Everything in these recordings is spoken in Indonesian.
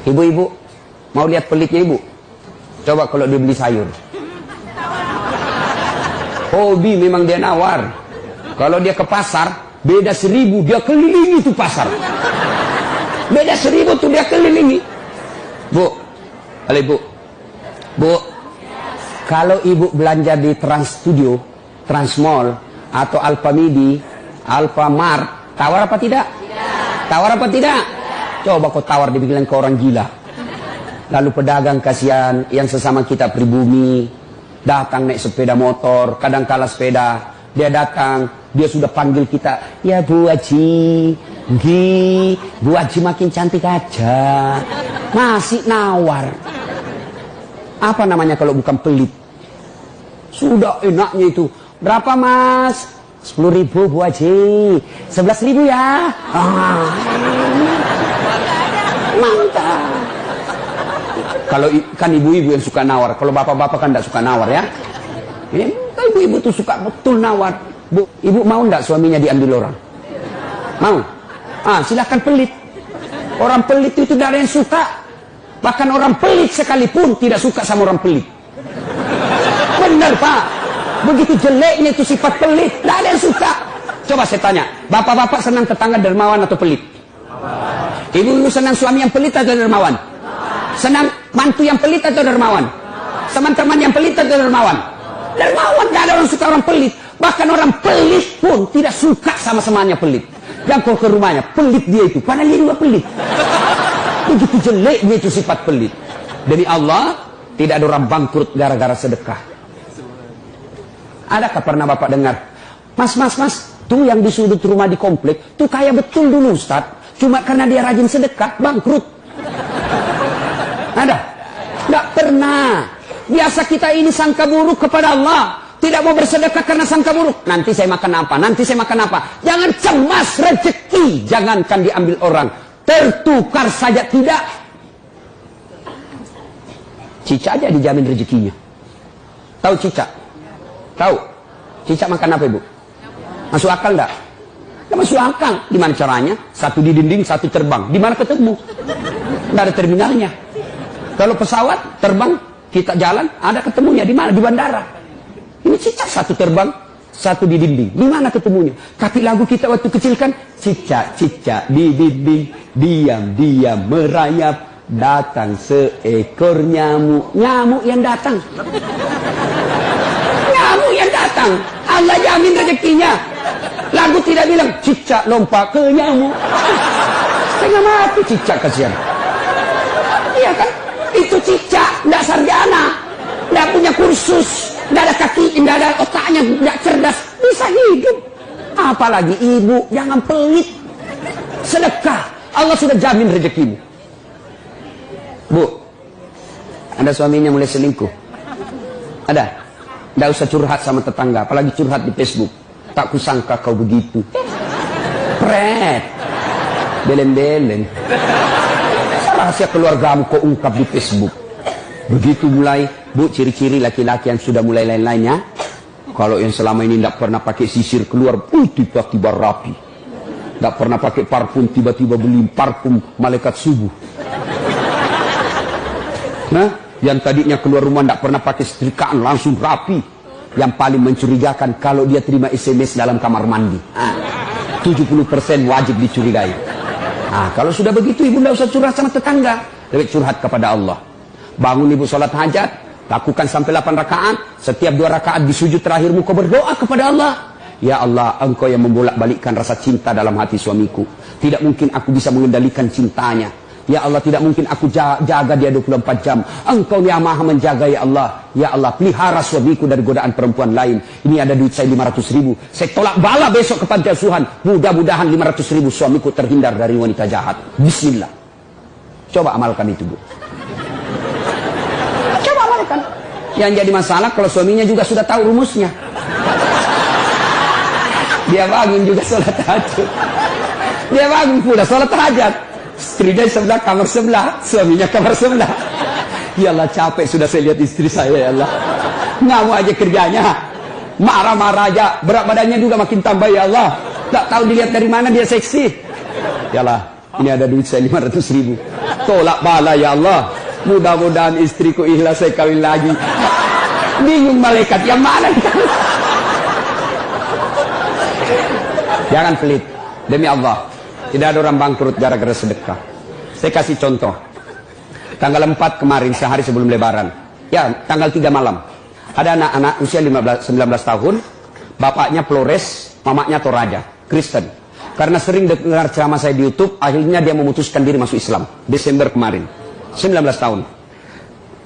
Ibu-ibu, mau lihat pelitnya ibu? Coba kalau dia beli sayur. Hobi memang dia nawar. Kalau dia ke pasar, beda 1000, dia kelilingi tuh pasar. Beda 1000 tuh dia kelilingi. Bu, halo ibu. Bu, kalau ibu belanja di Trans Studio, Trans Mall, atau Alfamidi, Alfamart, tawar apa tidak? Tidak. Tawar apa tidak? Coba kau tawar, dibilang ke orang gila. Lalu pedagang kasihan yang sesama kita pribumi, datang naik sepeda motor, kadang kala sepeda, dia datang, dia sudah panggil kita, ya Bu Haji, Bu Haji makin cantik aja, masih nawar. Apa namanya kalau bukan pelit? Sudah enaknya itu, berapa Mas? 10.000 Bu Haji, 11.000 ya. Mantap. Kalau kan ibu-ibu yang suka nawar, kalau bapak-bapak kan tidak suka nawar ya. Ibu-ibu tuh suka betul nawar. Bu, ibu mau nggak suaminya diambil orang? Mau? Silahkan pelit. Orang pelit itu tidak ada yang suka. Bahkan orang pelit sekalipun tidak suka sama orang pelit. Benar Pak. Begitu jeleknya itu sifat pelit, tidak ada yang suka. Coba saya tanya, bapak-bapak senang tetangga dermawan atau pelit? Ibu-ibu senang suami yang pelit atau dermawan? Senang mantu yang pelit atau dermawan? Teman-teman yang pelit atau dermawan? Dermawan, gak ada orang suka orang pelit. Bahkan orang pelit pun tidak suka sama semuanya pelit. Yang kau ke rumahnya, pelit dia itu, padahal dia juga pelit. Begitu jelek dia itu sifat pelit. Demi Allah, tidak ada orang bangkrut gara-gara sedekah. Adakah pernah bapak dengar, Mas, tuh yang di sudut rumah di komplek, tuh kaya betul dulu Ustaz. Cuma karena dia rajin sedekah, bangkrut. Ada? Tidak pernah. Biasa kita ini sangka buruk kepada Allah. Tidak mau bersedekah karena sangka buruk. Nanti saya makan apa? Nanti saya makan apa? Jangan cemas rezeki. Jangankan diambil orang. Tertukar saja tidak. Cicak aja dijamin rezekinya. Tahu cicak? Tahu? Cicak makan apa ibu? Masuk akal enggak? Tidak masuk akal. Gimana caranya? Satu di dinding, satu terbang. Di mana ketemu? Tidak ada terminalnya. Kalau pesawat terbang, kita jalan, ada ketemunya di mana? Di bandara. Ini cicak satu terbang, satu di dinding. Di mana ketemunya? Tapi lagu kita waktu kecil kan, cicak-cicak di dinding, diam-diam merayap, datang seekor nyamuk. Nyamuk yang datang. Nyamuk yang datang. Allah jamin rezekinya. Lagu tidak bilang, cicak lompat ke nyamuk. Setengah mati cicak kasihan. Iya kan? Itu cicak, tidak sarjana, tidak punya kursus, tidak ada kaki, tidak ada otaknya, tidak cerdas, bisa hidup. Apalagi ibu, jangan pelit. Sedekah, Allah sudah jamin rezekimu. Bu, ada suaminya mulai selingkuh? Ada? Tidak usah curhat sama tetangga, apalagi curhat di Facebook. Tak kusangka kau begitu. Pret, belen-belen. Rahasia keluargamu kau ungkap di Facebook. Begitu mulai, bu, ciri-ciri laki-laki yang sudah mulai lain-lainnya. Kalau yang selama ini tidak pernah pakai sisir keluar, tiba-tiba rapi. Tidak pernah pakai parfum, tiba-tiba beli parfum malaikat subuh. Nah, yang tadinya keluar rumah tidak pernah pakai setrikaan, langsung rapi. Yang paling mencurigakan kalau dia terima SMS dalam kamar mandi. 70% wajib dicurigai. Kalau sudah begitu ibu tidak usah curhat sama tetangga. Lebih curhat kepada Allah. Bangun ibu sholat hajat. Lakukan sampai 8 rakaat. Setiap 2 rakaat di sujud terakhirmu kau berdoa kepada Allah. Ya Allah, engkau yang membolak-balikkan rasa cinta dalam hati suamiku. Tidak mungkin aku bisa mengendalikan cintanya. Ya Allah, tidak mungkin aku jaga dia 24 jam. Engkau yang maha menjaga ya Allah. Ya Allah, pelihara suamiku dari godaan perempuan lain. Ini ada duit saya 500.000. Saya tolak bala besok ke panti asuhan. Mudah-mudahan 500.000 suamiku terhindar dari wanita jahat. Bismillah. Coba amalkan itu, Bu. Coba amalkan. Yang jadi masalah kalau suaminya juga sudah tahu rumusnya. Dia bangun juga sholat tahajud. Dia bangun pula sholat tahajud. Istrinya sebelah, kamar sebelah, suaminya kamar sebelah. Ya Allah, capek sudah saya lihat istri saya, ya Allah. Ngamuk aja kerjanya, marah-marah aja, berat badannya juga makin tambah, ya Allah. Tak tahu dilihat dari mana dia seksi. Ya Allah, ini ada duit saya 500.000. Tolak bala ya Allah. Mudah-mudahan istriku ikhlas saya kawin lagi. Bingung malaikat yang mana? Jangan pelit. Demi Allah, tidak ada orang bangkrut gara-gara sedekah. Saya kasih contoh. Tanggal 4 kemarin, sehari sebelum lebaran. Ya, tanggal 3 malam. Ada anak-anak usia 19 tahun. Bapaknya Flores, mamanya Toraja, Kristen. Karena sering dengar ceramah saya di YouTube, akhirnya dia memutuskan diri masuk Islam. Desember kemarin, 19 tahun.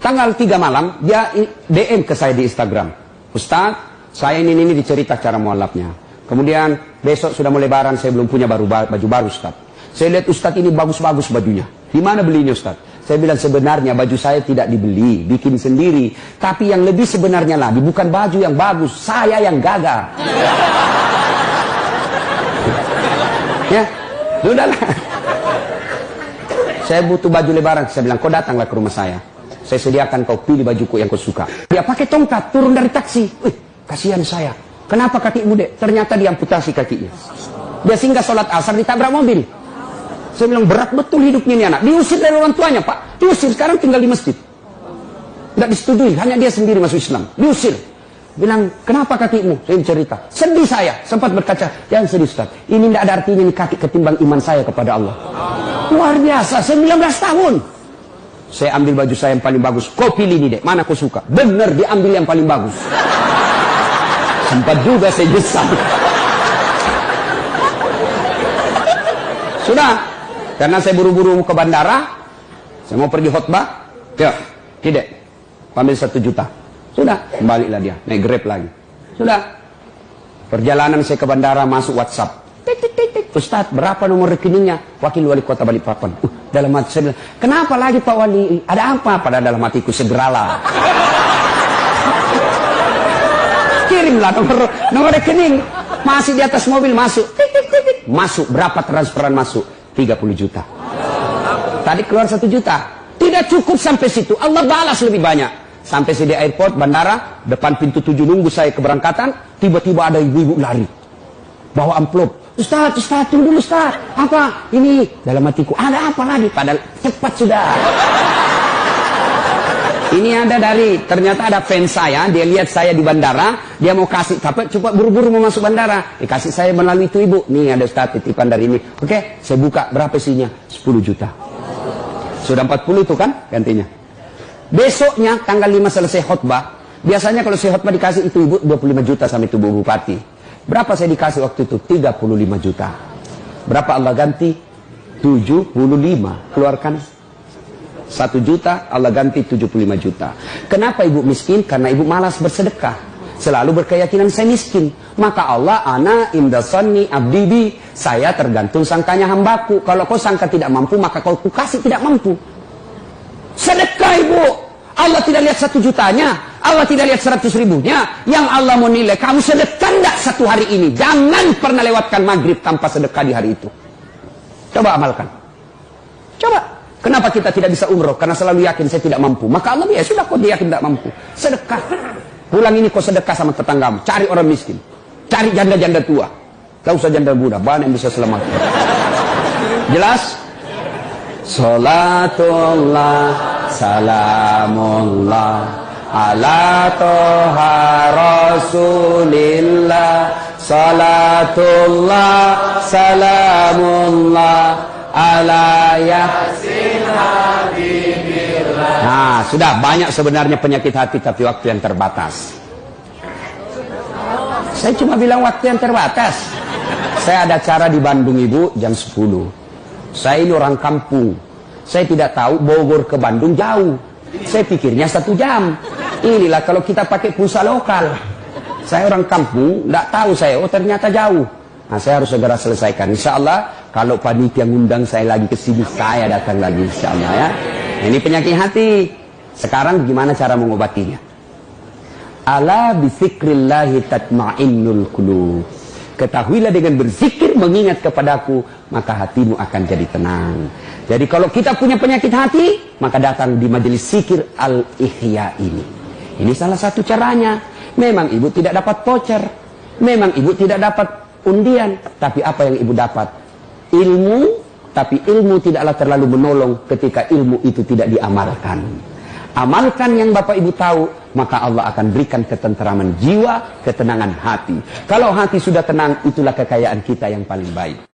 Tanggal 3 malam, dia DM ke saya di Instagram. Ustaz, saya ini dicerita cara mualafnya. Kemudian besok sudah mau lebaran, saya belum punya baju baru Ustaz. Saya lihat Ustaz ini bagus-bagus bajunya. Di mana belinya Ustaz? Saya bilang sebenarnya baju saya tidak dibeli, bikin sendiri. Tapi yang lebih sebenarnya lagi, bukan baju yang bagus, saya yang gagal. Ya, sudahlah. Saya butuh baju lebaran. Saya bilang, kau datanglah ke rumah saya. Saya sediakan kau pilih bajuku yang kau suka. Dia pakai tongkat, turun dari taksi. Wih, kasihan saya. Kenapa kakimu, Dek? Ternyata diamputasi kakinya. Dia singgah sholat asar, ditabrak mobil. Saya bilang, berat betul hidupnya ini anak. Diusir dari orang tuanya, Pak. Diusir, sekarang tinggal di masjid. Tidak disetujui, hanya dia sendiri masuk Islam. Diusir. Bilang, kenapa kakimu? Saya cerita. Sedih saya, sempat berkaca. Jangan sedih, Ustaz. Ini tidak ada artinya ini kaki ketimbang iman saya kepada Allah. Luar biasa, 19 tahun. Saya ambil baju saya yang paling bagus. Kau pilih ini, Dek. Mana kau suka? Benar, diambil yang paling bagus. Sempat juga saya gesam. Sudah. Karena saya buru-buru ke bandara. Saya mau pergi khutbah. Ya, tidak. Ambil 1 juta. Sudah, kembalilah dia, naik Grab lagi. Sudah. Perjalanan saya ke bandara, masuk WhatsApp. Ustaz, berapa nomor rekeningnya? Wakil Wali Kota Balikpapan. Dalam hati saya bilang, kenapa lagi Pak Wali? Ada apa? Pada dalam hatiku, segeralah. Kirimlah nomor rekening. Masih di atas mobil, masuk. Masuk, berapa transferan masuk? 30 juta. Tadi keluar 1 juta. Tidak cukup sampai situ, Allah balas lebih banyak. Sampai saya di airport, bandara, depan pintu 7 nunggu saya keberangkatan, tiba-tiba ada ibu-ibu lari. Bawa amplop. Ustaz, tunggu dulu Ustaz. Apa? Ini dalam hatiku, ada apa lagi? Padahal cepat sudah. Ini ada ternyata ada fans saya, dia lihat saya di bandara, dia mau kasih, tapi cepat buru-buru mau masuk bandara. Dikasih saya melalui itu ibu. Nih ada Ustaz, titipan dari ini. Oke, saya buka, berapa isinya? 10 juta. Sudah 40 itu kan gantinya. Besoknya tanggal 5 selesai khutbah. Biasanya kalau saya khutbah dikasih itu ibu 25 juta sama itu Bu Bupati. Berapa saya dikasih waktu itu? 35 juta. Berapa Allah ganti? 75. Keluarkan 1 juta, Allah ganti 75 juta. Kenapa ibu miskin? Karena ibu malas bersedekah. Selalu berkeyakinan saya miskin. Maka Allah, ana imdasani abdibi. Saya tergantung sangkanya hambaku. Kalau kau sangka tidak mampu, maka kau kasih tidak mampu. Sedekah ibu. Allah tidak lihat 1 jutanya. Allah tidak lihat 100 ribunya. Yang Allah mau nilai, kamu sedekah enggak 1 hari ini. Jangan pernah lewatkan maghrib tanpa sedekah di hari itu. Coba amalkan. Coba. Kenapa kita tidak bisa umroh? Karena selalu yakin saya tidak mampu. Maka Allah, ya sudah kau yakin tidak mampu. Sedekah. Pulang ini kau sedekah sama tetanggamu. Cari orang miskin. Cari janda-janda tua. Tak usah janda muda. Banyak yang bisa selamat. Jelas? Salatullah, salamullah, ala toha rasulillah. Salatullah, salamullah, ala yasin habibillah. Nah, sudah banyak sebenarnya penyakit hati, tapi waktu yang terbatas. Saya cuma bilang waktu yang terbatas. Saya ada acara di Bandung ibu jam 10. Saya ini orang kampung. Saya tidak tahu Bogor ke Bandung jauh. Saya pikirnya 1 jam. Inilah kalau kita pakai pulsa lokal. Saya orang kampung, tidak tahu saya. Oh ternyata jauh. Nah saya harus segera selesaikan. Insya Allah kalau panitia ngundang saya lagi ke sini, saya datang lagi insya Allah ya. Ini penyakit hati. Sekarang gimana cara mengobatinya? Ala bizikrillahi tatma'innul qulub. Ketahuilah dengan berzikir mengingat kepadaku, maka hatimu akan jadi tenang. Jadi kalau kita punya penyakit hati, maka datang di majelis zikir Al-Ihya ini. Ini salah satu caranya. Memang ibu tidak dapat voucher, memang ibu tidak dapat undian, tapi apa yang ibu dapat? Ilmu tapi ilmu tidaklah terlalu menolong ketika ilmu itu tidak diamalkan. Amalkan yang Bapak Ibu tahu, maka Allah akan berikan ketenteraman jiwa, ketenangan hati. Kalau hati sudah tenang, itulah kekayaan kita yang paling baik.